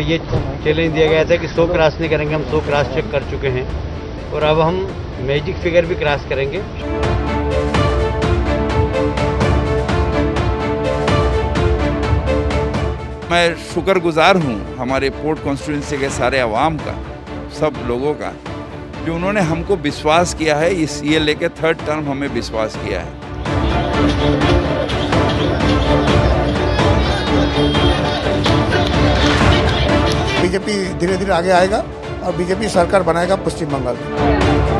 ये चैलेंज दिया गया था कि 100 क्रॉस नहीं करेंगे, हम 100 क्रॉस चेक कर चुके हैं और अब हम मैजिक फिगर भी क्रॉस करेंगे। मैं शुक्रगुजार हूँ हमारे पोर्ट कॉन्स्टिट्यूंसी के सारे अवाम का, सब लोगों का, जो उन्होंने हमको विश्वास किया है। इस ये लेके 3rd टर्म हमें विश्वास किया है। बीजेपी धीरे धीरे आगे आएगा और बीजेपी सरकार बनाएगा पश्चिम बंगाल में।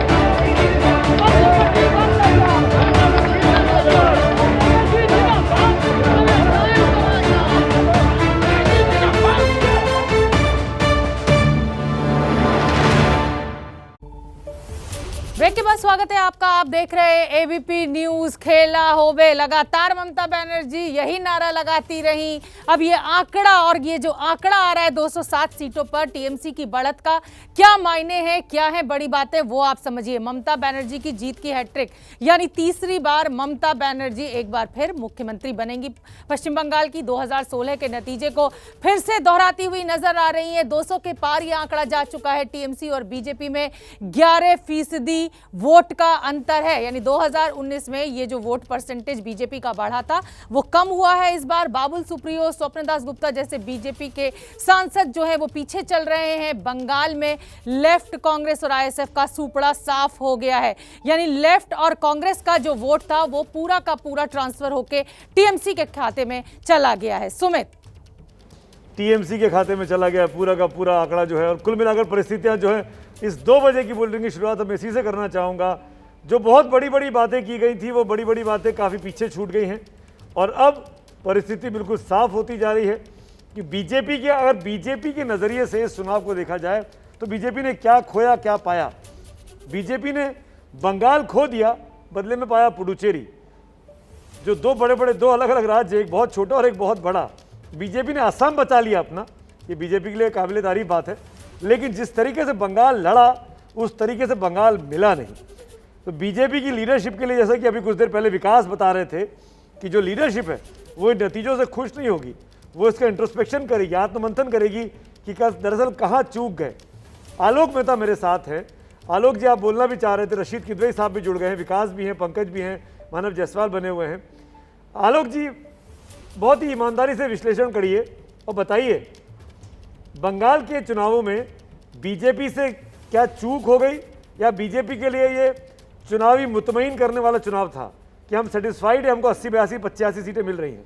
ब्रेक के बाद स्वागत है आपका। आप देख रहे हैं एबीपी न्यूज। खेला होवे लगातार ममता बनर्जी यही नारा लगाती रही। अब ये आंकड़ा और ये जो आंकड़ा आ रहा है 207 सीटों पर टीएमसी की बढ़त का क्या मायने हैं, क्या है बड़ी बातें, वो आप समझिए। ममता बनर्जी की जीत की हैट्रिक, यानी तीसरी बार ममता बनर्जी एक बार फिर मुख्यमंत्री बनेंगी। पश्चिम बंगाल की 2016 के नतीजे को फिर से दोहराती हुई नजर आ रही है। 200 के पार ये आंकड़ा जा चुका है। टीएमसी और बीजेपी में 11% वोट का अंतर है, यानी 2019 में ये जो वोट परसेंटेज बीजेपी का बढ़ा था वो कम हुआ है इस बार। बाबुल सुप्रियो, स्वप्नदास गुप्ता जैसे बीजेपी के सांसद जो है वो पीछे चल रहे हैं। बंगाल में लेफ्ट, कांग्रेस और आईएसएफ का सुपड़ा साफ हो गया है, यानी लेफ्ट और कांग्रेस का जो वोट था वो पूरा का पूरा ट्रांसफर होके टीएमसी के खाते में चला गया है। सुमित, टीएमसी के खाते में चला गया पूरा का पूरा आंकड़ा जो है। और कुल मिलाकर परिस्थितियां जो है, इस 2 बजे की बुलेटिन की शुरुआत मैं इसी से करना चाहूँगा। जो बहुत बड़ी बड़ी बातें की गई थी वो बड़ी बड़ी बातें काफ़ी पीछे छूट गई हैं और अब परिस्थिति बिल्कुल साफ होती जा रही है कि बीजेपी के, अगर बीजेपी के नज़रिए से इस चुनाव को देखा जाए तो बीजेपी ने क्या खोया क्या पाया। बीजेपी ने बंगाल खो दिया, बदले में पाया पुडुचेरी। जो दो अलग अलग राज्य, एक बहुत छोटा और एक बहुत बड़ा। बीजेपी ने असम बचा लिया अपना, ये बीजेपी के लिए काबिल तारीफ बात है। लेकिन जिस तरीके से बंगाल लड़ा उस तरीके से बंगाल मिला नहीं। तो बीजेपी की लीडरशिप के लिए, जैसा कि अभी कुछ देर पहले विकास बता रहे थे, कि जो लीडरशिप है वो इन नतीजों से खुश नहीं होगी। वो इसका इंट्रोस्पेक्शन करेगी, आत्ममंथन करेगी कि दरअसल कहाँ चूक गए। आलोक मेहता मेरे साथ हैं। आलोक जी, आप बोलना भी चाह रहे थे। रशीद किदवई साहब भी जुड़ गए हैं, विकास भी हैं, पंकज भी हैं, मानव जायसवाल बने हुए हैं। आलोक जी, बहुत ही ईमानदारी से विश्लेषण करिए और बताइए, बंगाल के चुनावों में बीजेपी से क्या चूक हो गई या बीजेपी के लिए ये चुनावी मुतमईन करने वाला चुनाव था कि हम सेटिस्फाइड है, हमको 80, 82, 85 सीटें मिल रही हैं?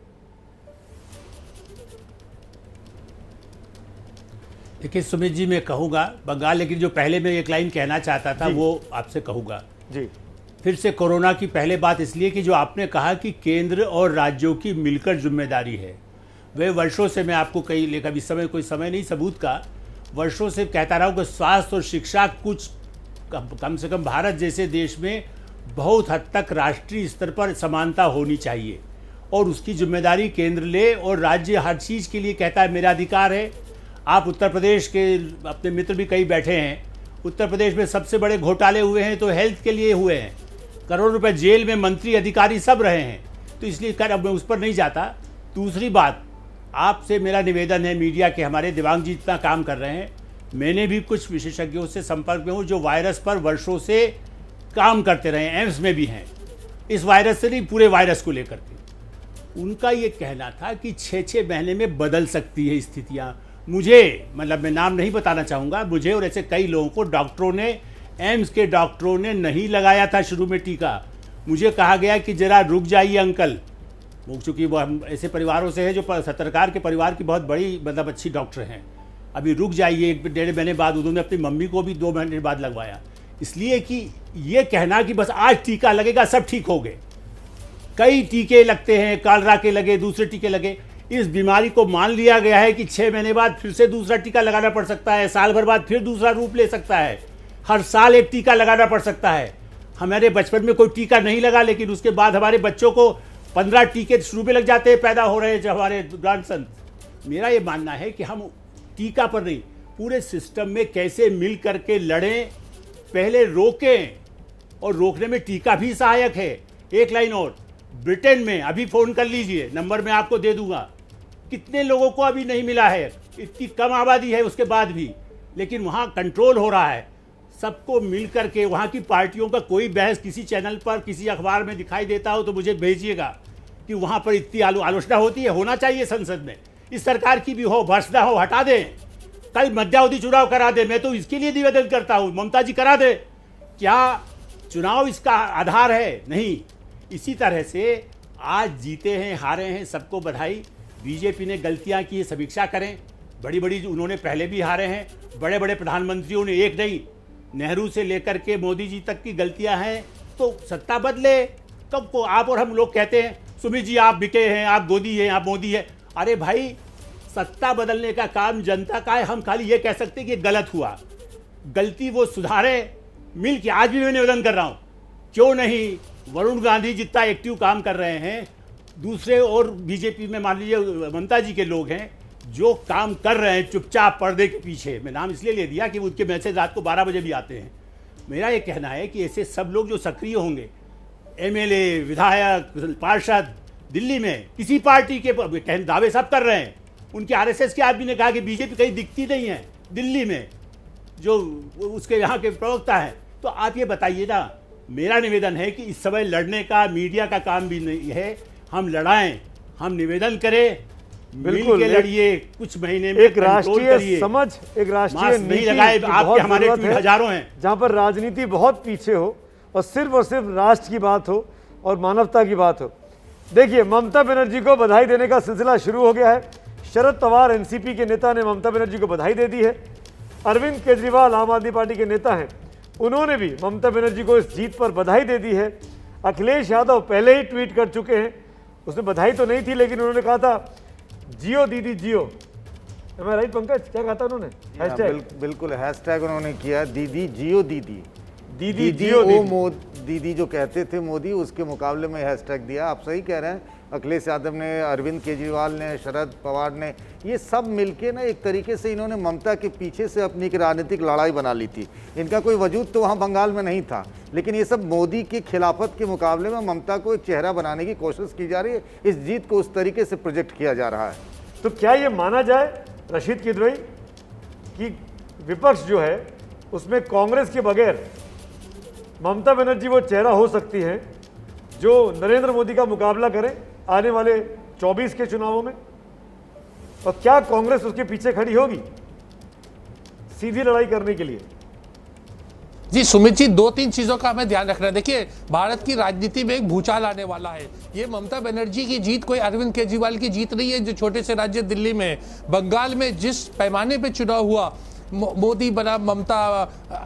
देखिए सुमित जी, मैं कहूँगा बंगाल, लेकिन जो पहले मैं एक लाइन कहना चाहता था वो आपसे कहूँगा जी। फिर से कोरोना की पहले बात इसलिए कि जो आपने कहा कि केंद्र और राज्यों की मिलकर जिम्मेदारी है, वे वर्षों से मैं आपको कई, लेकिन अभी समय कोई समय नहीं सबूत का, वर्षों से कहता रहा हूँ कि स्वास्थ्य और शिक्षा कुछ कम से कम भारत जैसे देश में बहुत हद तक राष्ट्रीय स्तर पर समानता होनी चाहिए और उसकी जिम्मेदारी केंद्र ले और राज्य हर चीज़ के लिए कहता है मेरा अधिकार है। आप उत्तर प्रदेश के अपने मित्र भी कई बैठे हैं, उत्तर प्रदेश में सबसे बड़े घोटाले हुए हैं तो हेल्थ के लिए हुए हैं, करोड़ों रुपए जेल में मंत्री अधिकारी सब रहे हैं, तो इसलिए अब मैं उस पर नहीं जाता। दूसरी बात, आपसे मेरा निवेदन है, मीडिया के हमारे दिव्यांग जी इतना काम कर रहे हैं, मैंने भी कुछ विशेषज्ञों से संपर्क में हूँ जो वायरस पर वर्षों से काम करते रहे, एम्स में भी हैं, इस वायरस से नहीं पूरे वायरस को लेकर के। उनका ये कहना था कि 6-6 महीने में बदल सकती है स्थितियाँ। मुझे, मतलब मैं नाम नहीं बताना चाहूँगा, मुझे और ऐसे कई लोगों को डॉक्टरों ने, एम्स के डॉक्टरों ने नहीं लगाया था शुरू में टीका। मुझे कहा गया कि ज़रा रुक जाइए अंकल, चूँकि वो हम ऐसे परिवारों से हैं जो सरकार के परिवार की बहुत बड़ी, मतलब अच्छी डॉक्टर हैं, अभी रुक जाइए। 1-1.5 महीने बाद उन्होंने अपनी मम्मी को भी 2 महीने बाद लगवाया, इसलिए कि ये कहना कि बस आज टीका लगेगा सब ठीक हो गए। कई टीके लगते हैं, कालरा के लगे, दूसरे टीके लगे। इस बीमारी को मान लिया गया है कि 6 महीने बाद फिर से दूसरा टीका लगाना पड़ सकता है, साल भर बाद फिर दूसरा रूप ले सकता है, हर साल एक टीका लगाना पड़ सकता है। हमारे बचपन में कोई टीका नहीं लगा, लेकिन उसके बाद हमारे बच्चों को 15 टीके शुरू में लग जाते हैं, पैदा हो रहे हैं जो हमारे ग्रैंडसन। मेरा ये मानना है कि हम टीका पर नहीं, पूरे सिस्टम में कैसे मिल करके लड़ें, पहले रोकें, और रोकने में टीका भी सहायक है। एक लाइन और, ब्रिटेन में, अभी फ़ोन कर लीजिए, नंबर मैं आपको दे दूंगा, कितने लोगों को अभी नहीं मिला है, इतनी कम आबादी है उसके बाद भी, लेकिन वहाँ कंट्रोल हो रहा है। सबको मिल करके वहाँ की पार्टियों का कोई बहस किसी चैनल पर किसी अखबार में दिखाई देता हो तो मुझे भेजिएगा कि वहाँ पर इतनी आलोचना होती है। होना चाहिए संसद में, इस सरकार की भी हो, भर्सना हो, हटा दें, कल मध्यावधि चुनाव करा दे। मैं तो इसके लिए निवेदन करता हूँ, ममता जी करा दे। क्या चुनाव इसका आधार है? नहीं। इसी तरह से आज जीते हैं हारे हैं सबको बधाई। बीजेपी ने गलतियां की, समीक्षा करें। बड़ी बड़ी उन्होंने पहले भी हारे हैं, बड़े बड़े प्रधानमंत्रियों ने, एक नहीं, नेहरू से लेकर के मोदी जी तक की गलतियां हैं। तो सत्ता बदले। कब को आप और हम लोग कहते हैं सुमित जी आप बिके हैं, आप गोदी हैं, आप मोदी है। अरे भाई, सत्ता बदलने का काम जनता का है। हम खाली ये कह सकते हैं कि गलत हुआ, गलती वो सुधारे मिल के। आज भी मैं निवेदन कर रहा हूँ, क्यों नहीं वरुण गांधी जितना एक्टिव काम कर रहे हैं, दूसरे और बीजेपी में मान लीजिए ममता जी के लोग हैं जो काम कर रहे हैं चुपचाप पर्दे के पीछे। मैं नाम इसलिए ले दिया कि उनके मैसेज रात को 12 बजे भी आते हैं। मेरा ये कहना है कि ऐसे सब लोग जो सक्रिय होंगे, एमएलए, विधायक, पार्षद, दिल्ली में किसी पार्टी के दावे सब कर रहे हैं। उनके आरएसएस के आदमी ने कहा कि बीजेपी कहीं दिखती नहीं है दिल्ली में, जो उसके यहाँ के प्रवक्ता हैं। तो आप ये बताइए ना, मेरा निवेदन है कि इस समय लड़ने का मीडिया का काम भी नहीं है। हम लड़ाएं, हम निवेदन करें, बिल्कुल लड़िए, कुछ महीने में एक राष्ट्रीय समझ, एक राष्ट्रीय नहीं लगाए। आपके हमारे ट्वीट हजारों हैं जहां पर राजनीति बहुत पीछे हो और सिर्फ राष्ट्र की बात हो और मानवता की बात हो। देखिए, ममता बनर्जी को बधाई देने का सिलसिला शुरू हो गया है। शरद पवार एनसीपी के नेता ने ममता बनर्जी को बधाई दे दी है। अरविंद केजरीवाल आम आदमी पार्टी के नेता हैं, उन्होंने भी ममता बनर्जी को इस जीत पर बधाई दे दी है। अखिलेश यादव पहले ही ट्वीट कर चुके हैं, उसमें बधाई तो नहीं थी लेकिन उन्होंने कहा था जियो दीदी जियो। मैं राइट पंकज, क्या कहा था उन्होंने? हैशटैग बिल्कुल हैशटैग उन्होंने किया, दीदी जियो दीदी, दीदी जियो दीदी। दीदी जो कहते थे मोदी, उसके मुकाबले में हैशटैग दिया। आप सही कह रहे हैं, अखिलेश यादव ने, अरविंद केजरीवाल ने, शरद पवार ने, ये सब मिलके ना एक तरीके से इन्होंने ममता के पीछे से अपनी एक राजनीतिक लड़ाई बना ली थी। इनका कोई वजूद तो वहाँ बंगाल में नहीं था, लेकिन ये सब मोदी की खिलाफत के मुकाबले में ममता को एक चेहरा बनाने की कोशिश की जा रही है। इस जीत को उस तरीके से प्रोजेक्ट किया जा रहा है। तो क्या ये माना जाए रशीद किदवई कि विपक्ष जो है उसमें कांग्रेस के बगैर ममता बनर्जी वो चेहरा हो सकती है जो नरेंद्र मोदी का मुकाबला करे आने वाले 24 के चुनावों में? और क्या कांग्रेस उसके पीछे खड़ी होगी सीधी लड़ाई करने के लिए? जी सुमित जी, 2-3 चीजों का हमें ध्यान रखना है। देखिए, भारत की राजनीति में एक भूचाल आने वाला है। ये ममता बनर्जी की जीत कोई अरविंद केजरीवाल की जीत नहीं है जो छोटे से राज्य दिल्ली में। बंगाल में जिस पैमाने पे चुनाव हुआ, मोदी बना ममता,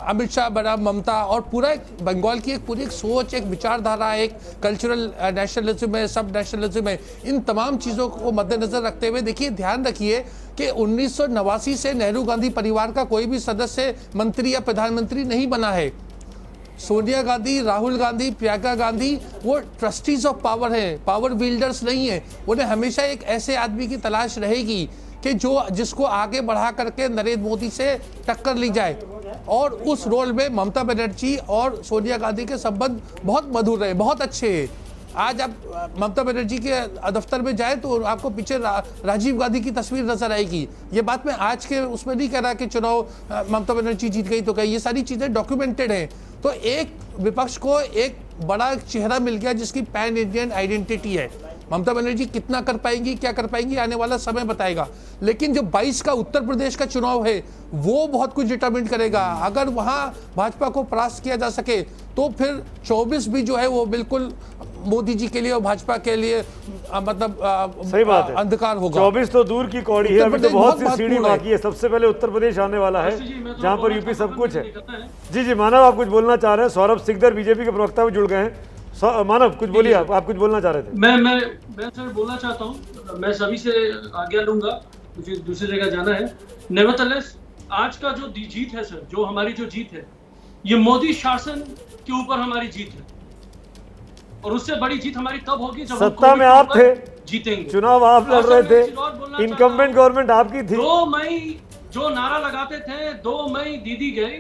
अमित शाह बना ममता, और पूरा एक बंगाल की एक पूरी एक सोच, एक विचारधारा, एक कल्चरल नेशनलिज्म है, सब नेशनलिज्म है। इन तमाम चीज़ों को मद्देनजर रखते हुए देखिए, ध्यान रखिए कि 1989 से नेहरू गांधी परिवार का कोई भी सदस्य मंत्री या प्रधानमंत्री नहीं बना है। सोनिया गांधी, राहुल गांधी, प्रियंका गांधी वो ट्रस्टीज ऑफ पावर हैं, पावर विल्डर्स नहीं है। उन्हें हमेशा एक ऐसे आदमी की तलाश रहेगी कि जिसको आगे बढ़ा करके नरेंद्र मोदी से टक्कर ली जाए, और उस रोल में ममता बनर्जी और सोनिया गांधी के संबंध बहुत मधुर रहे, बहुत अच्छे हैं। आज आप ममता बनर्जी के दफ्तर में जाए तो आपको पीछे राजीव गांधी की तस्वीर नजर आएगी। ये बात मैं आज के उसमें नहीं कह रहा कि चुनाव ममता बनर्जी जीत गई तो कहीं, ये सारी चीजें डॉक्यूमेंटेड हैं। तो एक विपक्ष को एक बड़ा चेहरा मिल गया जिसकी पैन इंडियन आइडेंटिटी है। ममता बनर्जी कितना कर पाएंगी, क्या कर पाएंगी, आने वाला समय बताएगा। लेकिन जो 22 का उत्तर प्रदेश का चुनाव है वो बहुत कुछ डिटरमिन करेगा। अगर वहां भाजपा को परास्त किया जा सके तो फिर 24 भी जो है वो बिल्कुल मोदी जी के लिए और भाजपा के लिए मतलब सही बात है, अंधकार होगा। 24 तो दूर की कौड़ी है, अभी तो बहुत सी सीढ़ी बाकी है। सबसे पहले उत्तर प्रदेश आने वाला है जहां पर यूपी सब कुछ है। जी जी मानव, आप कुछ बोलना चाह रहे हैं? सौरभ सिकदर बीजेपी के प्रवक्ता में जुड़ गए हैं। मानव कुछ बोलिए, आप कुछ बोलना चाह रहे थे? मैं सर बोलना चाहता हूँ, मैं सभी से आज्ञा लूंगा, मुझे दूसरी जगह जाना है। नेवरदलेस आज का जो जीत है सर, जो हमारी जो जीत है, ये मोदी शासन के ऊपर हमारी जीत है, और उससे बड़ी जीत हमारी तब होगी जब सत्ता में आप थे, जीतेंगे। चुनाव आप लड़ रहे थे, इनकम्बेंट गवर्नमेंट आपकी थी। 2 मई जो नारा लगाते थे, 2 मई दीदी गई,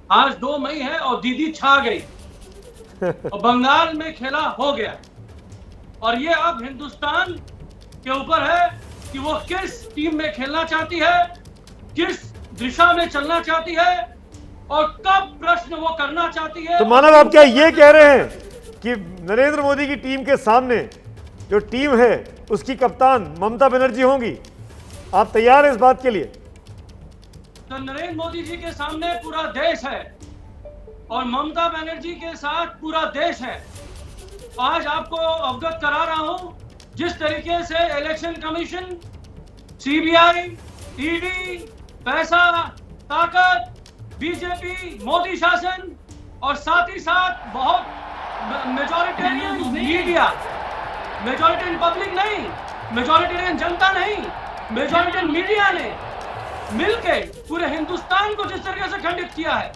आज 2 मई है और दीदी छा गई और बंगाल में खेला हो गया। और ये अब हिंदुस्तान के ऊपर है कि वो किस टीम में खेलना चाहती है, किस दिशा में चलना चाहती है और कब प्रश्न वो करना चाहती है। तो मानव, आप क्या ये कह रहे हैं कि नरेंद्र मोदी की टीम के सामने जो टीम है उसकी कप्तान ममता बनर्जी होंगी? आप तैयार हैं इस बात के लिए? तो नरेंद्र मोदी जी के सामने पूरा देश है और ममता बनर्जी के साथ पूरा देश है। आज आपको अवगत करा रहा हूं, जिस तरीके से इलेक्शन कमीशन, सीबीआई, ईडी, पैसा, ताकत, बीजेपी, मोदी शासन और साथ ही साथ बहुत मेजॉरिटेरियन मीडिया, मेजॉरिटेरियन पब्लिक नहीं, मेजॉरिटेरियन जनता नहीं, मेजॉरिटेरियन मीडिया ने मिलके पूरे हिंदुस्तान को जिस तरीके से खंडित किया है,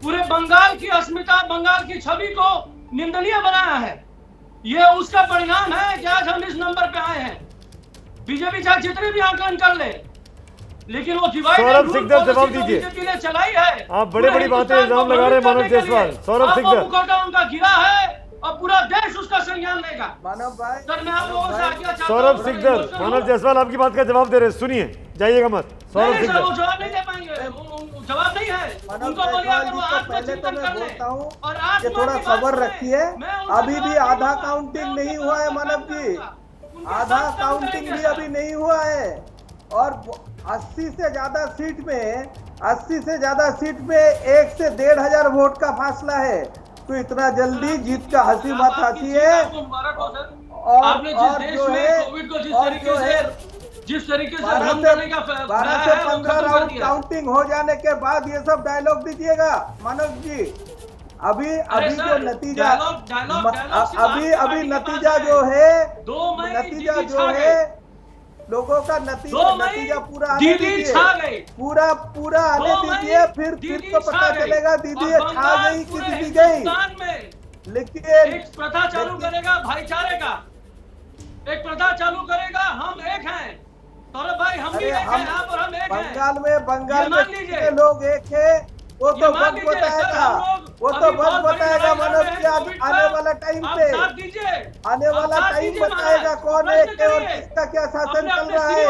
पूरे बंगाल की अस्मिता, बंगाल की छवि को निंदनीय बनाया है, ये उसका परिणाम है कि आज हम इस नंबर पे आए हैं। बीजेपी चाहे जितने भी आंकलन कर ले, लेकिन वो सौरभ सिकदर जवाब दीजिए। बीजेपी ने चलाई है। आप बड़ी बातें इल्जाम लगा रहे हैं मानव जायसवाल। सौरभ सिकदर, मुखौटा उनका गिरा है और पूरा देश उसका संज्ञान लेगा। मानव भाई, सर मैं आप लोगों से आज्ञा चाहता हूं। सौरभ सिकदर, मानव जायसवाल आपकी बात का जवाब दे रहे हैं, सुनिए, जाइएगा मत। सौरभ सिकदर, वो जवाब नहीं दे पाएंगे, जवाब नहीं है उनको। बोलिए अगर वो आत्मचिंतन कर ले और आज थोड़ा सब्र रखिए, अभी भी आधा काउंटिंग नहीं हुआ है मानव जी, आधा काउंटिंग भी अभी नहीं हुआ है और 80 से ज्यादा सीट में 1 से 1,500 वोट का फासला है। तो इतना जल्दी जीत का हंसी मत हंसिए। और जो है, जिस तरीके से 12 से 15 राउंड काउंटिंग हो जाने के बाद ये सब डायलॉग दीजिएगा मानव जी। अभी जो नतीजा, अभी नतीजा जो है, लोगों का नतीजा पूरा आने दीजिए, पूरा आने दीजिए, फिर तो पता चलेगा दीदी छा गई कि दीदी गई। लेकिन एक प्रथा चालू करेगा भाईचारे का, एक प्रथा चालू करेगा, हम एक हैं। सौरभ भाई, हम भी एक हैं आप और हम एक हैं। बंगाल में कितने लोग एक है, वो तो वक्त बताएगा, मनोज जी। आने वाला टाइम पे, आने वाला टाइम बताएगा कौन है और किसका क्या शासन चल रहा है।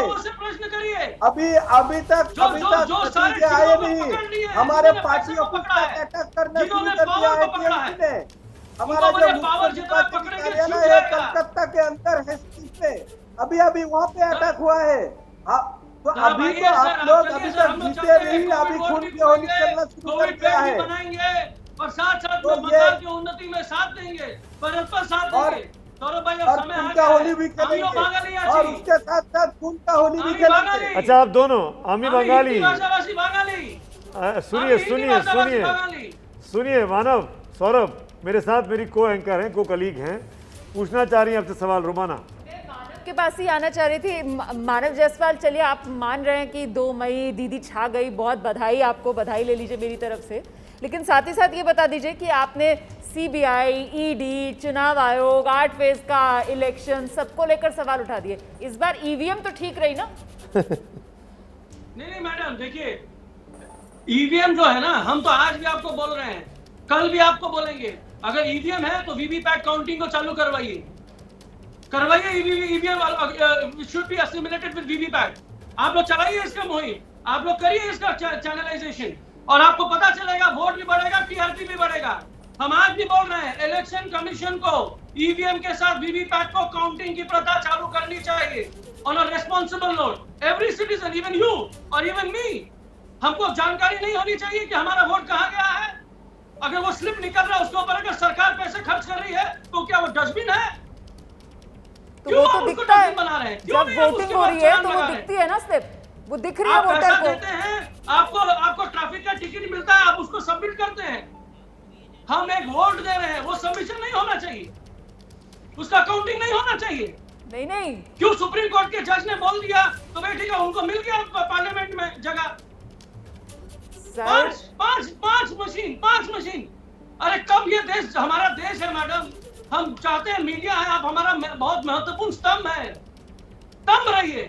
अभी तक नतीजे आए नहीं। हमारे पार्टी ऑफिस का अटैक करना शुरू कर दिया है टीएमसी ने। हमारा जो मुख्य कार्यालय है कलकत्ता के अंदर है, अभी वहाँ पे अटैक हुआ है। तो अभी तो आप लोग अभी तक जीते नहीं, अभी खून की होली चलना शुरू कर दिया है और साथ बंगाल की उन्नति में साथ देंगे, परस्पर साथ देंगे। सौरभ भाई, और खून का होली भी खेलेंगे और उसके साथ साथ खून का होली भी खेलेंगे। अच्छा, आप दोनों आमी बंगाली, सुनिए मानव, सौरभ मेरे साथ मेरी को एंकर हैं, को कलीग हैं, पूछना चाह रही हैं आपसे सवाल। रुमाना के पास ही आना चाह रही थी। मानव जायसवाल, चलिए आप मान रहे हैं कि 2 मई दीदी छा गई, बहुत बधाई आपको, बधाई ले लीजिए मेरी तरफ से। लेकिन साथ ही साथ ये बता दीजिए कि आपने सीबीआई, ईडी, चुनाव आयोग, 8 फेज का इलेक्शन, सबको लेकर सवाल उठा दिए। इस बार ईवीएम तो ठीक रही ना? नहीं मैडम, देखिए ईवीएम जो है ना, हम तो आज भी आपको बोल रहे हैं, कल भी आपको बोलेंगे, अगर ईवीएम है तो वीवीपैट काउंटिंग को चालू करवाइए। EVM should be assimilated with VVPAT. आप लोग चलाइए इसका मुहिम, आप लोग करिए इसका चैनलाइजेशन और आपको पता चलेगा, वोट भी बढ़ेगा, टीआरपी भी बढ़ेगा। हम आज भी बोल रहे हैं, इलेक्शन कमीशन को ईवीएम के साथ वीवीपैट को काउंटिंग की प्रथा चालू करनी चाहिए on a responsible note. Every citizen, even you और इवन मी, हमको जानकारी नहीं होनी चाहिए कि हमारा वोट कहाँ गया है। अगर वो स्लिप निकल रहा है उसके ऊपर अगर सरकार पैसे खर्च कर रही है तो क्या वो डस्टबिन है? तो वो तो दिखता है, जब वोटिंग हो रही है तो वो दिखती है ना स्लिप, वो दिख रही है वोटर को। देते हैं आपको ट्रैफिक का टिकट मिलता है, आप उसको सबमिट करते हैं। हम एक वोट दे रहे हैं, वो सबमिशन नहीं होना चाहिए, उसका काउंटिंग नहीं होना चाहिए। नहीं क्यों सुप्रीम कोर्ट के जज ने बोल दिया तो भाई ठीक है, उनको मिल गया पार्लियामेंट में जगह। पांच मशीन। अरे कब ये देश हमारा देश है मैडम? हम चाहते हैं मीडिया है, आप हमारा बहुत महत्वपूर्ण स्तंभ है, स्तंभ रहिए।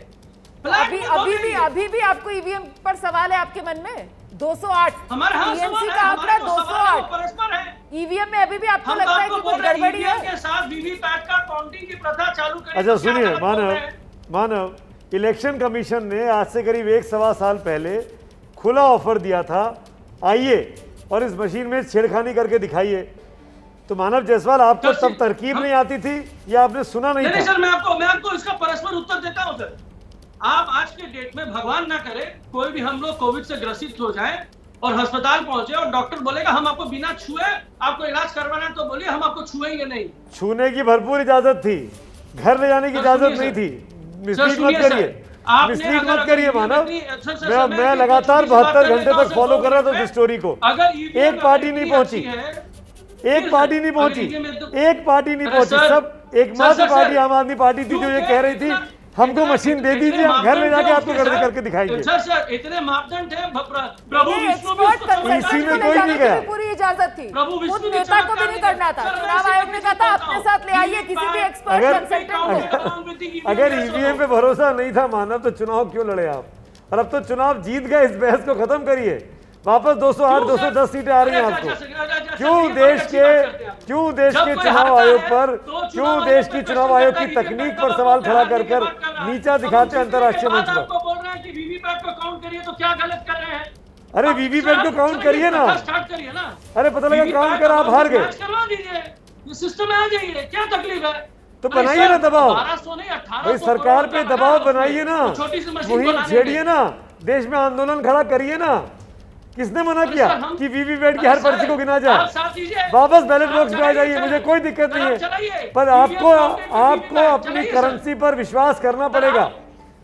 अभी भी आपको ईवीएम पर सवाल है आपके मन में? 208 हमारे टीएमसी का आंकड़ा 208 परस्पर है। ईवीएम में अभी भी आपको लगता है कि कुछ गड़बड़ी है? के साथ वीवीपैट का काउंटिंग की प्रथा चालू करें। अच्छा सुनिए मानव, इलेक्शन कमीशन ने आज से करीब 1-1.25 साल पहले खुला ऑफर दिया था, आइए और इस मशीन में छेड़खानी करके दिखाइए। तो मानव जायसवाल, आपको तब तरकीब नहीं आती थी या आपने सुना नहीं था? सर, मैं आपको इसका परस्पर उत्तर देता हूं सर। आप आज के डेट में भगवान ना करे कोई भी हम लोग कोविड से ग्रसित हो जाए और अस्पताल पहुंचे और डॉक्टर बोलेगा हम आपको बिना छुए आपको इलाज करवाना है, तो बोलिए हम आपको छुएंगे नहीं। छूने की भरपूर इजाजत थी, घर ले जाने की इजाजत नहीं थी। मिसलीड मत करिए, मिसलीड मत करिए मानव। मैं लगातार 72 घंटे तक फॉलो कर रहा था उस स्टोरी को। एक पार्टी नहीं पहुंची, एक पार्टी नहीं पहुंची, एक पार्टी नहीं पहुंची। सब एकमात्र पार्टी आम आदमी पार्टी थी जो ये कह रही थी हमको मशीन दे दीजिए, हम घर ले जाके आपको करके दिखाएंगे। सर इतने मापदंड थे, प्रभु विष्णु इसी में कोई नहीं गया। पूरी इजाजत थी, प्रभु विष्णु नेता को भी नहीं करना था। चुनाव आयोग ने कहा था अपने साथ ले आइए किसी भी एक्सपर्ट कंसल्टेंट को। अगर ईवीएम पे भरोसा नहीं था मानव तो चुनाव क्यों लड़े आप? और अब तो चुनाव जीत गए, इस बहस को खत्म करिए। वापस 208-210 सीटें आ रही हैं आपको। क्यों देश के चुनाव आयोग पर, क्यों देश की चुनाव आयोग की तकनीक पर सवाल खड़ा कर नीचा दिखाते अंतर्राष्ट्रीय मंच पर? बोल रहे हैं कि वीवीपैट को काउंट करिए, तो क्या गलत कर रहे हैं? अरे वीवीपैट को काउंट करिए ना, स्टार्ट करिए ना। अरे पता लगा काउंट कर आप हार गए, करवा दीजिए, सिस्टम में आ जाइए, क्या तकलीफ है? तो बनाइए ना दबाव, 1200 नहीं 1800 भाई सरकार पे दबाव बनाइए ना, मुहिम छेड़िए ना, देश में आंदोलन खड़ा करिए ना। किसने मना किया कि वीवीपैट की हर पर्ची को गिना जाए? वापस बैलेट बॉक्स में आ जाइए, मुझे कोई दिक्कत नहीं है, पर आपको अपनी करेंसी पर विश्वास करना पड़ेगा।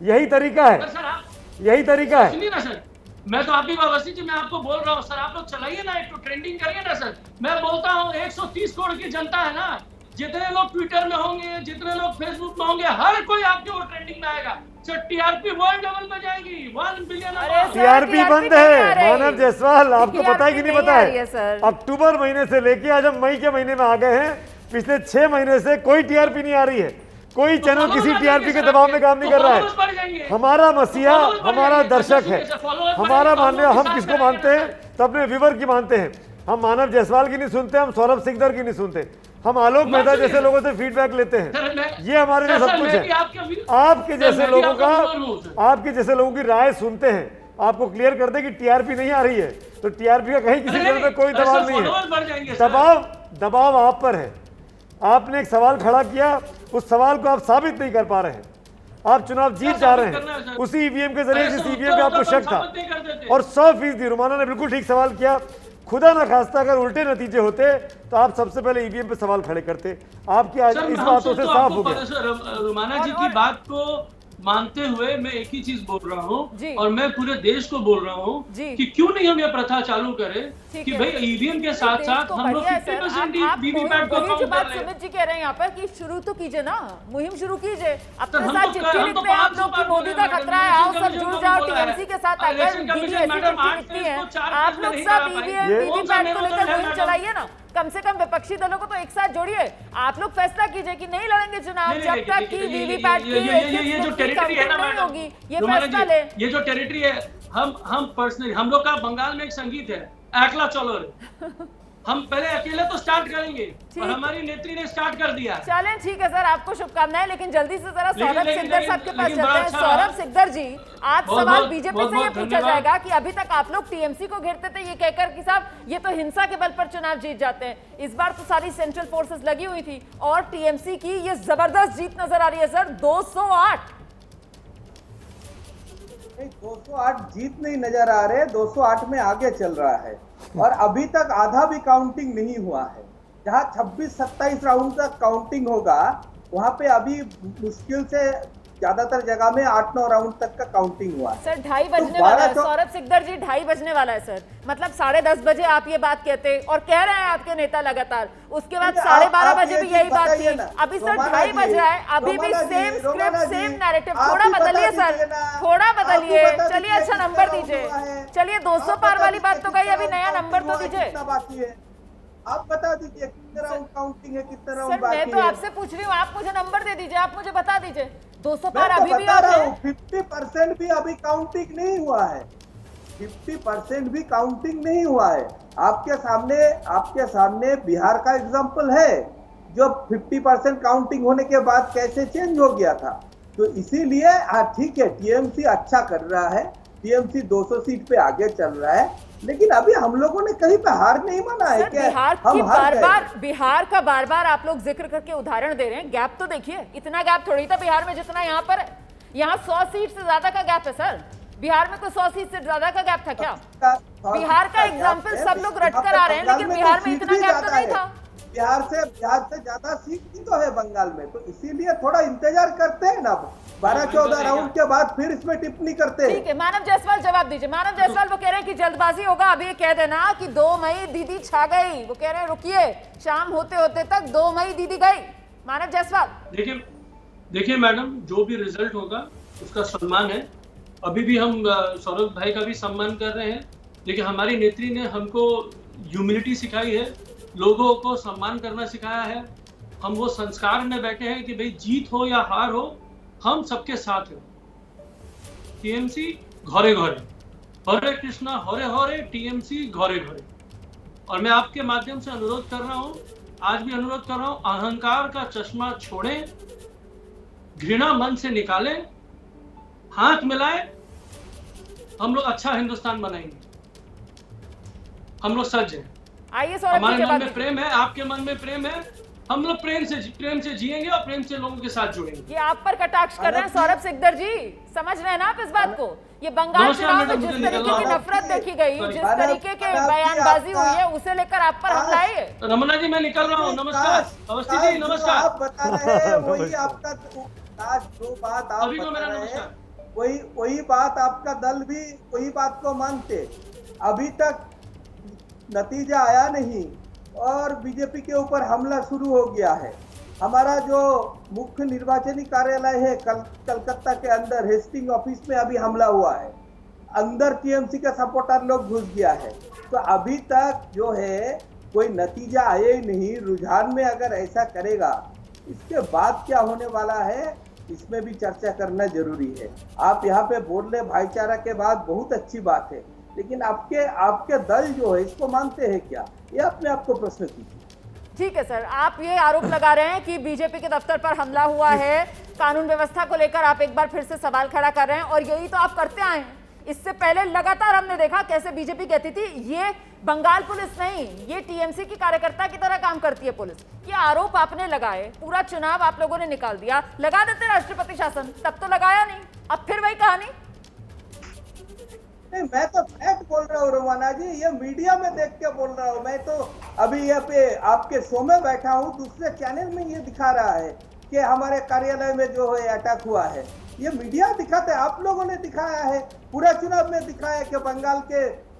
यही तरीका है, यही तरीका है। मैं तो आपकी वापसी जी, मैं आपको बोल रहा हूँ सर, आप लोग चलाइए ना, एक तो ट्रेंडिंग करिए ना सर। मैं बोलता हूँ 130 करोड़ की जनता है ना, जितने लोग ट्विटर में होंगे, जितने लोग फेसबुक में होंगे, हर कोई आपके वो ट्रेंडिंग में आएगा। टीआरपी वर्ल्ड लेवल में जाएगी, 1 बिलियन। टीआरपी बंद है मानव जायसवाल, आपको पता है कि नहीं पता है? अक्टूबर महीने से लेके आज हम मई के महीने में आ गए हैं, पिछले 6 महीने से कोई टीआरपी नहीं आ रही है। कोई चैनल किसी टीआरपी के दबाव में काम नहीं कर रहा है। हमारा मसीहा हमारा दर्शक है, हमारा मानने, हम किसको मानते हैं? तो अपने व्यूवर की मानते हैं। हम मानव जायसवाल की नहीं सुनते, हम सौरभ सिकदर की नहीं सुनते, हम आलोक मेहता जैसे लोगों से फीडबैक लेते हैं। ये हमारे लिए सब कुछ है। आपके जैसे लोगों की राय सुनते हैं। आपको क्लियर कर दे कि टीआरपी नहीं आ रही है, तो टीआरपी का कहीं किसी तरह पे कोई दबाव नहीं है। दबाव आप पर है। आपने एक सवाल खड़ा किया, उस सवाल को आप साबित नहीं कर पा रहे हैं। आप चुनाव जीत जा रहे हैं उसी ईवीएम के जरिए जिस ईवीएम पे आपको शक था। और 100% रुमाना ने बिल्कुल ठीक सवाल किया। खुदा ना खास्ता अगर उल्टे नतीजे होते तो आप सबसे पहले ईवीएम पे सवाल खड़े करते। आपकी आज इस बातों से साफ हो गया। रुमाना जी की बात को मानते हुए मैं एक ही चीज बोल रहा हूँ, और मैं पूरे देश को बोल रहा हूँ कि क्यों नहीं हम ये प्रथा चालू करें कि भाई ईवीएम के साथ साथ हम लोग 50% वीवीपैट को काउंट कर रहे हैं। सुमित जी कह रहे हैं यहाँ पर कि शुरू तो कीजिए ना, मुहिम शुरू कीजिए। अपने साथ चिट्ठी लिखते हैं आप लोग कि मोदी का खतरा है, आओ सब जुड़ जाओ टीएमसी के साथ। अगर दीदी ऐसी चिट्ठी लिखती है, आप लोग सब ईवीएम वीवीपैट को लेकर मुहिम चलाइए ना। कम से कम विपक्षी दलों को तो एक साथ जोड़िए। आप लोग फैसला कीजिए कि नहीं लड़ेंगे चुनाव जब तक कि वीवीपैट की ये जो टेरिटरी है ना मैडम, ये फैसला ले। ये जो टेरिटरी है, हम पर्सनली, हम लोग का बंगाल में एक संगीत है, एकला चलो रे। हम पहले अकेले तो स्टार्ट करेंगे और हमारी नेत्री ने स्टार्ट कर दिया। चलें ठीक है सर, आपको शुभकामनाएं। लेकिन जल्दी से जरा सौरभ सिकदर साहब के पास चलते हैं। सौरभ सिकदर जी, आज सवाल बीजेपी से ये पूछा जाएगा कि अभी तक आप लोग टीएमसी को घेरते थे ये कहकर कि साहब ये तो हिंसा के बल पर चुनाव जीत जाते हैं। इस बार तो सारी सेंट्रल फोर्सेस लगी हुई थी और टीएमसी की ये जबरदस्त जीत नजर आ रही है सर, 208। 208 जीत नहीं नजर आ रहे, 208 में आगे चल रहा है और अभी तक आधा भी काउंटिंग नहीं हुआ है। जहां 26-27 राउंड तक काउंटिंग होगा, वहां पे अभी मुश्किल से ज्यादातर जगह में 8-9 राउंड तक का काउंटिंग हुआ है। सर 2:30 बजने वाला है। सौरभ सिकदर जी 2:30 बजने वाला है सर, मतलब 10:30 बजे आप ये बात कहते और कह रहे हैं आपके नेता लगातार। उसके बाद 12:30 बजे भी यही बात थी। अभी सर 2:30 बज रहा है, अभी भी सेम स्क्रिप्ट सेम नैरेटिव। थोड़ा बदलिए सर, थोड़ा बदलिए। चलिए अच्छा नंबर दीजिए। चलिए 200 पार वाली बात तो गई, अभी नया नंबर तो दीजिए। आप बता दीजिए कितने राउंड काउंटिंग है, कितने राउंड बाकी है। मैं तो आपसे पूछ रही हूँ, आप मुझे नंबर दे दीजिए, आप मुझे बता दीजिए। 200 पार अभी भी आ रहा हूँ। 50% भी अभी काउंटिंग नहीं हुआ है, 50% भी काउंटिंग नहीं हुआ है। आपके सामने बिहार का एग्जांपल है, जो 50% काउंटिंग होने के बाद कैसे चेंज हो गया था। तो इसीलिए हाँ ठीक है, टीएमसी अच्छा कर रहा है, टीएमसी 200 सीट पे आगे चल रहा है, लेकिन अभी हम लोगों ने कहीं पे हार नहीं माना है। क्या बिहार का बार बार आप लोग जिक्र करके उदाहरण दे रहे हैं, गैप तो देखिए, इतना गैप थोड़ी था बिहार में जितना यहाँ पर है। यहाँ 100 सीट से ज्यादा का गैप है सर, बिहार में कोई 100 सीट से ज्यादा का गैप था क्या? बिहार का एग्जाम्पल सब लोग रट कर आ रहे हैं, लेकिन बिहार में इतना गैप तो नहीं था। बिहार से ज्यादा सीट भी तो है बंगाल में, तो इसीलिए थोड़ा इंतजार करते हैं ना, 12-14 राउंड के बाद फिर इसमें टिप्पणी करते हैं। ठीक है, मानव जायसवाल जवाब दीजिए। मानव जायसवाल वो कह रहे हैं कि जल्दबाजी होगा, अभी ये कह देना कि 2 मई दीदी छा गई, वो कह रहे हैं रुकिए, शाम होते होते तक 2 मई दीदी गई। मानव जायसवाल देखिए मैडम, जो भी रिजल्ट होगा उसका सम्मान है, अभी भी हम सौरभ भाई का भी सम्मान कर रहे हैं, लेकिन हमारी नेत्री ने हमको ह्यूमिलिटी सिखाई है, लोगों को सम्मान करना सिखाया है। हम वो संस्कार में बैठे हैं कि भाई जीत हो या हार हो, हम सबके साथ हैं। टीएमसी घरे घरे, हरे कृष्णा हरे हरे, टीएमसी घरे घरे। और मैं आपके माध्यम से अनुरोध कर रहा हूं, आज भी अनुरोध कर रहा हूं, अहंकार का चश्मा छोड़ें, घृणा मन से निकालें, हाथ मिलाएं, हम लोग अच्छा हिंदुस्तान बनाएंगे। हम लोग सच हैं, आइए हमारे मन में प्रेम है, आपके मन में प्रेम है, हम लोग प्रेम से जिएंगे और प्रेम से लोगों के साथ जुड़ेंगे। ये आप पर कटाक्ष कर रहे हैं सौरभ सिकदर जी, समझ रहे हैं ना आप इस बात को? ये बंगाल चुनाव में जिस तरीके की नफरत देखी गई, जिस तरीके के बयानबाजी हुई है, उसे लेकर आप पर हमला है। रमना जी मैं निकल रहा हूँ, नमस्कार। अवस्थी जी नमस्कार। आप बता रहे हैं वही आपका आज जो बात आप बता रहे हैं, वही बात आपका दल भी वही बात को मानते। अभी तक नतीजा आया नहीं और बीजेपी के ऊपर हमला शुरू हो गया है। हमारा जो मुख्य निर्वाचनी कार्यालय है कलकत्ता के अंदर हेस्टिंग ऑफिस में अभी हमला हुआ है, अंदर टीएमसी का सपोर्टर लोग घुस गया है। तो अभी तक जो है कोई नतीजा आया ही नहीं। रुझान में अगर ऐसा करेगा, इसके बाद क्या होने वाला है, इसमें भी चर्चा करना जरूरी है। आप यहाँ पे बोल रहे भाईचारा के बाद बहुत अच्छी बात है, लेकिन आपके दल जो है इसको मानते हैं क्या, ये अपने आप को प्रश्न कीजिए। ठीक है सर, आप ये आरोप लगा रहे हैं कि बीजेपी के दफ्तर पर हमला हुआ है, कानून व्यवस्था को लेकर आप एक बार फिर से सवाल खड़ा कर रहे हैं, और यही तो आप करते आए हैं। इससे पहले लगातार हमने देखा कैसे बीजेपी कहती थी ये बंगाल पुलिस नहीं, ये टीएमसी की कार्यकर्ता की तरह काम करती है पुलिस। ये आरोप आपने लगाए, पूरा चुनाव आप लोगों ने निकाल दिया, लगा देते राष्ट्रपति शासन, तब तो लगाया नहीं, अब फिर वही कहानी। नहीं, मैं तो फैक्ट बोल रहा हूँ रोमाना जी, ये मीडिया में देख के बोल रहा हूँ। मैं तो अभी यहाँ पे आपके शो में बैठा हूँ, दूसरे चैनल में ये दिखा रहा है कि हमारे कार्यालय में जो है अटैक हुआ है। ये मीडिया दिखाते, आप लोगों ने दिखाया है, पूरा चुनाव में दिखाया कि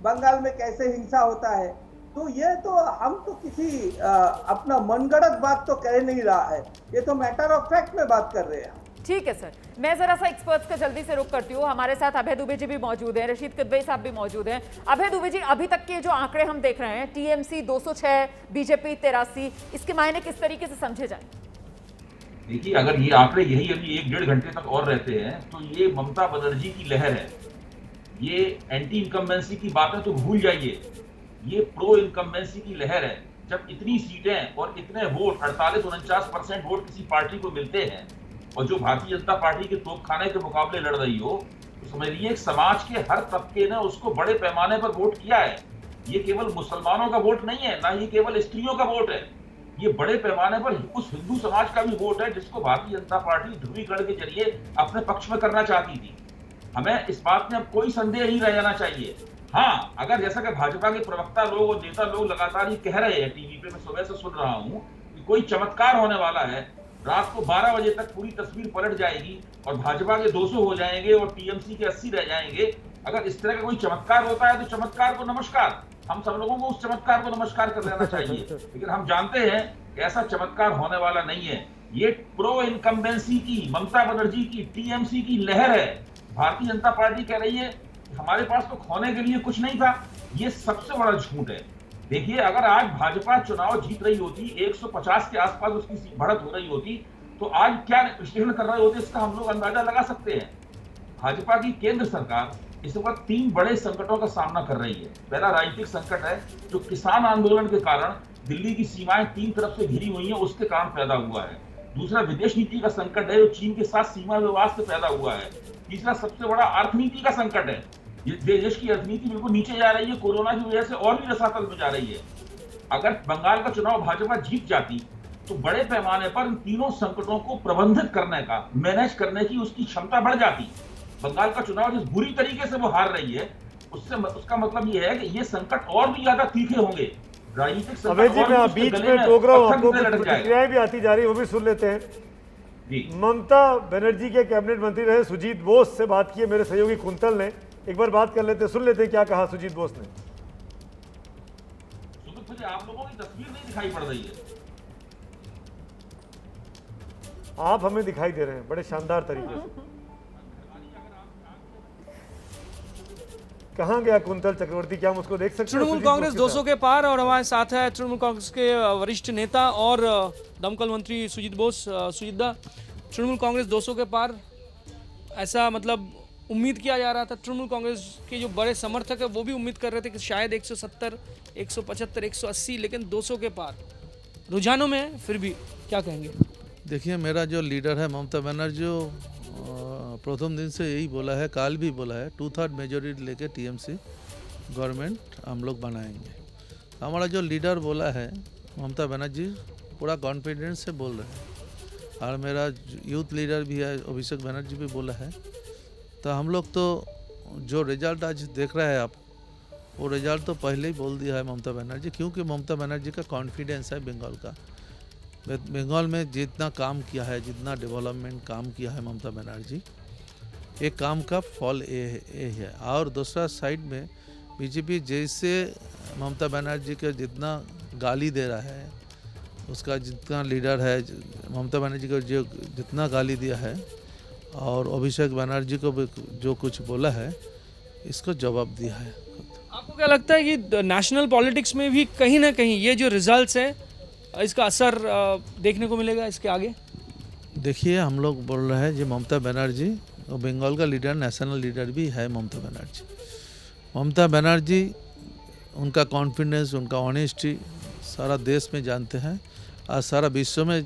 बंगाल में कैसे हिंसा होता है। तो ये तो हम तो किसी अपना मनगढ़ंत बात तो कह नहीं रहा है, ये तो मैटर ऑफ फैक्ट में बात कर रहे हैं। ठीक है सर, मैं जरा सा एक्सपर्ट्स का जल्दी से रुक करती हूँ। हमारे साथ अभय दुबे जी भी मौजूद हैं, रशीद किदवई साहब भी मौजूद हैं। अभय दुबे जी, अभी तक के जो आंकड़े हम देख रहे हैं, टीएमसी 206, बीजेपी 83, इसके मायने किस तरीके से समझे जाए? देखिए, अगर ये आंकड़े यही अभी 1-1.5 घंटे तक और रहते हैं तो ये ममता बनर्जी की लहर है। ये एंटी इनकम्बेंसी की बातें तो भूल जाइए, ये प्रो इनकम्बेंसी की लहर है। जब इतनी सीटें और इतने वोट 48-49% वोट किसी पार्टी को मिलते हैं और जो भारतीय जनता पार्टी के तोपखाने के मुकाबले लड़ रही हो, तो समझिए समाज के हर तबके ने उसको बड़े पैमाने पर वोट किया है। ये केवल मुसलमानों का वोट नहीं है, ना ये केवल स्त्रियों का वोट है, ये बड़े पैमाने पर उस हिंदू समाज का भी वोट है जिसको भारतीय जनता पार्टी ध्रुवीकरण के जरिए अपने पक्ष में करना चाहती थी। हमें इस बात में अब कोई संदेह नहीं रह जाना चाहिए। हाँ, अगर जैसा कि भाजपा के प्रवक्ता लोग और नेता लोग लगातार ये कह रहे हैं टीवी पे, मैं सुबह से सुन रहा हूँ कि कोई चमत्कार होने वाला है, रात को 12 बजे तक पूरी तस्वीर पलट जाएगी और भाजपा के 200 हो जाएंगे और टीएमसी के 80 रह जाएंगे। अगर इस तरह का कोई चमत्कार होता है तो चमत्कार को नमस्कार, हम सब लोगों को उस चमत्कार को नमस्कार कर देना चाहिए। लेकिन हम जानते हैं कि ऐसा चमत्कार होने वाला नहीं है। ये प्रो इनकम्बेंसी की, ममता बनर्जी की, टीएमसी की लहर है। भारतीय जनता पार्टी कह रही है हमारे पास तो खोने के लिए कुछ नहीं था, ये सबसे बड़ा झूठ है। देखिए, अगर आज भाजपा चुनाव जीत रही होती, 150 के आसपास उसकी बढ़त हो रही होती, तो आज क्या विश्लेषण कर रहे होते इसका हम लोग अंदाजा लगा सकते हैं। भाजपा की केंद्र सरकार इस वक्त 3 बड़े संकटों का सामना कर रही है। पहला राजनीतिक संकट है जो किसान आंदोलन के कारण दिल्ली की सीमाएं 3 तरफ से घिरी हुई हैं, उसके कारण पैदा हुआ है। दूसरा विदेश नीति का संकट है जो चीन के साथ सीमा विवाद से पैदा हुआ है। तीसरा सबसे बड़ा अर्थनीति का संकट है। ये देश की अर्थनीति बिल्कुल नीचे जा रही है, कोरोना की वजह से और भी रसातल में जा रही है। अगर बंगाल का चुनाव भाजपा जीत जाती तो बड़े पैमाने पर इन तीनों संकटों को प्रबंधित करने का, मैनेज करने की उसकी क्षमता बढ़ जाती। बंगाल का चुनाव जिस बुरी तरीके से वो हार रही है, उसका मतलब ये है कि ये संकट और भी ज्यादा तीखे होंगे। राजनीतिक संकट अभय जी, मैं बीच में टोक रहा हूँ, आपको प्रतिक्रियाएं भी आती जा रही है, वो भी सुन लेते हैं। ममता बनर्जी के कैबिनेट मंत्री रहे सुजीत बोस से बात की है मेरे सहयोगी कुंतल ने, एक बार बात कर लेते, सुन लेते क्या कहा सुजीत बोस ने। मुझे आप लोगों की तस्वीर नहीं दिखाई पड़ रही है। आप हमें दिखाई दे रहे हैं बड़े शानदार तरीके से। कहाँ गया कुंतल चक्रवर्ती, क्या हम उसको देख सकते हैं? तृणमूल कांग्रेस 200 के पार और हमारे साथ है तृणमूल कांग्रेस के वरिष्ठ नेता और दमकल मंत्री सुजीत बोस। सुजीत दा, तृणमूल कांग्रेस 200 के पार, ऐसा मतलब उम्मीद किया जा रहा था। तृणमूल कांग्रेस के जो बड़े समर्थक है वो भी उम्मीद कर रहे थे कि शायद 170, 175, 180, लेकिन 200 के पार रुझानों में फिर भी क्या कहेंगे? देखिए, मेरा जो लीडर है ममता बनर्जी प्रथम दिन से यही बोला है, काल भी बोला है, 2/3 मेजोरिटी लेके टीएमसी गवर्नमेंट हम लोग बनाएंगे। हमारा जो लीडर बोला है ममता बनर्जी पूरा कॉन्फिडेंस से बोल रहे हैं, और मेरा यूथ लीडर भी है अभिषेक बनर्जी भी बोला है। तो हम लोग तो जो रिजल्ट आज देख रहे हैं आप, वो रिजल्ट तो पहले ही बोल दिया है ममता बनर्जी, क्योंकि ममता बनर्जी का कॉन्फिडेंस है बंगाल का। बंगाल में जितना काम किया है, जितना डेवलपमेंट काम किया है ममता बनर्जी, एक काम का फल ये है। और दूसरा साइड में बीजेपी जैसे ममता बनर्जी के जितना गाली दे रहा है, उसका जितना लीडर है ममता बनर्जी को जो जितना गाली दिया है, और अभिषेक बनर्जी को भी जो कुछ बोला है, इसको जवाब दिया है। आपको क्या लगता है कि नेशनल पॉलिटिक्स में भी कहीं ना कहीं ये जो रिजल्ट्स है इसका असर देखने को मिलेगा इसके आगे? देखिए, हम लोग बोल रहे हैं जो ममता बनर्जी और बंगाल का लीडर, नेशनल लीडर भी है ममता बनर्जी। ममता बनर्जी, उनका कॉन्फिडेंस, उनका ऑनेस्टी सारा देश में जानते हैं, और सारा विश्व में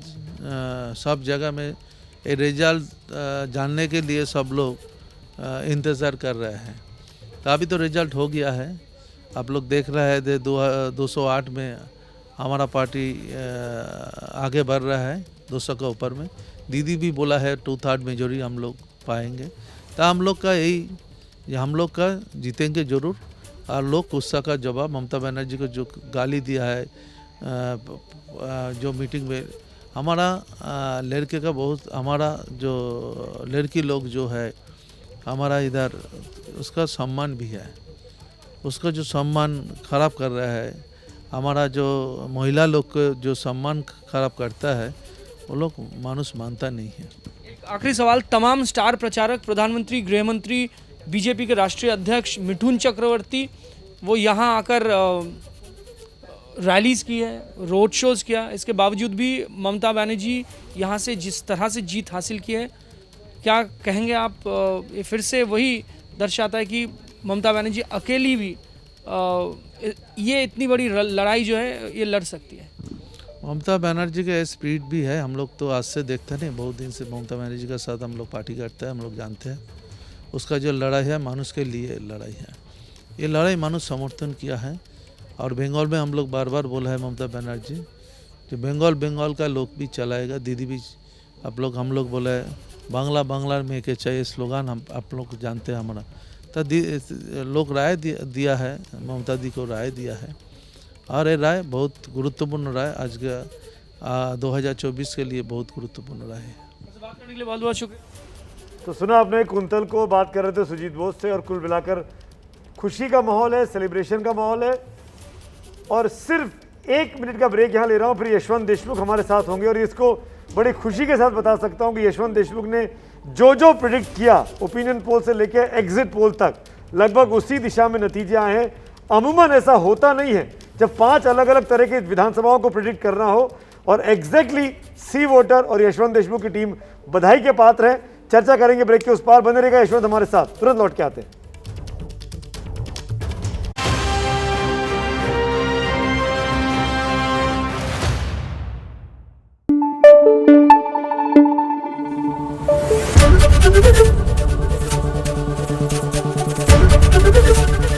सब जगह में ये रिजल्ट जानने के लिए सब लोग इंतज़ार कर रहे हैं। तो अभी तो रिजल्ट हो गया है, आप लोग देख रहे हैं 208 में हमारा पार्टी आगे बढ़ रहा है 200 के ऊपर में। दीदी भी बोला है 2/3 मेजोरिटी हम लोग पाएंगे। तो हम लोग का यही, हम लोग का जीतेंगे ज़रूर। और लोग गुस्सा का जवाब ममता बनर्जी को जो गाली दिया है जो मीटिंग में, हमारा लड़के का बहुत, हमारा जो लड़की लोग जो है हमारा इधर, उसका सम्मान भी है, उसका जो सम्मान खराब कर रहा है, हमारा जो महिला लोग को जो सम्मान खराब करता है, वो लोग मानुष मानता नहीं है। एक आखिरी सवाल, तमाम स्टार प्रचारक, प्रधानमंत्री, गृह मंत्री, बीजेपी के राष्ट्रीय अध्यक्ष मिथुन चक्रवर्ती, वो यहाँ आकर रैलीज की है, रोड शोज किया, इसके बावजूद भी ममता बनर्जी यहाँ से जिस तरह से जीत हासिल की है, क्या कहेंगे आप? ये फिर से वही दर्शाता है कि ममता बनर्जी अकेली भी ये इतनी बड़ी लड़ाई जो है ये लड़ सकती है। ममता बनर्जी का स्पिरिट भी है, हम लोग तो आज से देखते नहीं, बहुत दिन से ममता बनर्जी के साथ हम लोग पार्टी करते हैं, हम लोग जानते हैं उसका जो लड़ाई है मानुष के लिए लड़ाई है। ये लड़ाई मानुष समर्थन किया है। और बंगाल में हम लोग बार बार बोला है ममता बनर्जी जो बंगाल का लोग भी चलाएगा। दीदी भी हम लोग बोला है बांग्ला में के चाहिए स्लोगान, हम आप लोग जानते हैं हमारा। तो लोग राय दिया है, ममता दी को राय दिया है, और ये राय बहुत गुरुत्वपूर्ण राय आज के 2024 के लिए बहुत गुरुत्वपूर्ण राय है। बात करने के लिए बहुत बहुत शुक्रिया। तो सुना आपने, कुंतल को बात कर रहे थे सुजीत बोस से, और कुल मिलाकर खुशी का माहौल है, सेलिब्रेशन का माहौल है। और सिर्फ 1 मिनट का ब्रेक यहाँ ले रहा हूँ, फिर यशवंत देशमुख हमारे साथ होंगे। और इसको बड़ी खुशी के साथ बता सकता हूँ कि यशवंत देशमुख ने जो प्रिडिक्ट किया ओपिनियन पोल से लेकर एग्जिट पोल तक, लगभग उसी दिशा में नतीजे आए हैं। अमूमन ऐसा होता नहीं है जब 5 अलग अलग तरह के विधानसभाओं को प्रिडिक्ट करना हो, और एग्जैक्टली सी वोटर और यशवंत देशमुख की टीम बधाई के पात्र है। चर्चा करेंगे ब्रेक के उस पार, बने रहेगा यशवंत हमारे साथ, तुरंत लौट के आते हैं।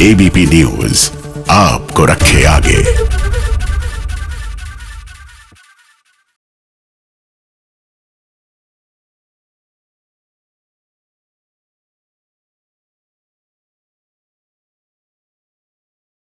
एबीपी न्यूज आपको रखे आगे।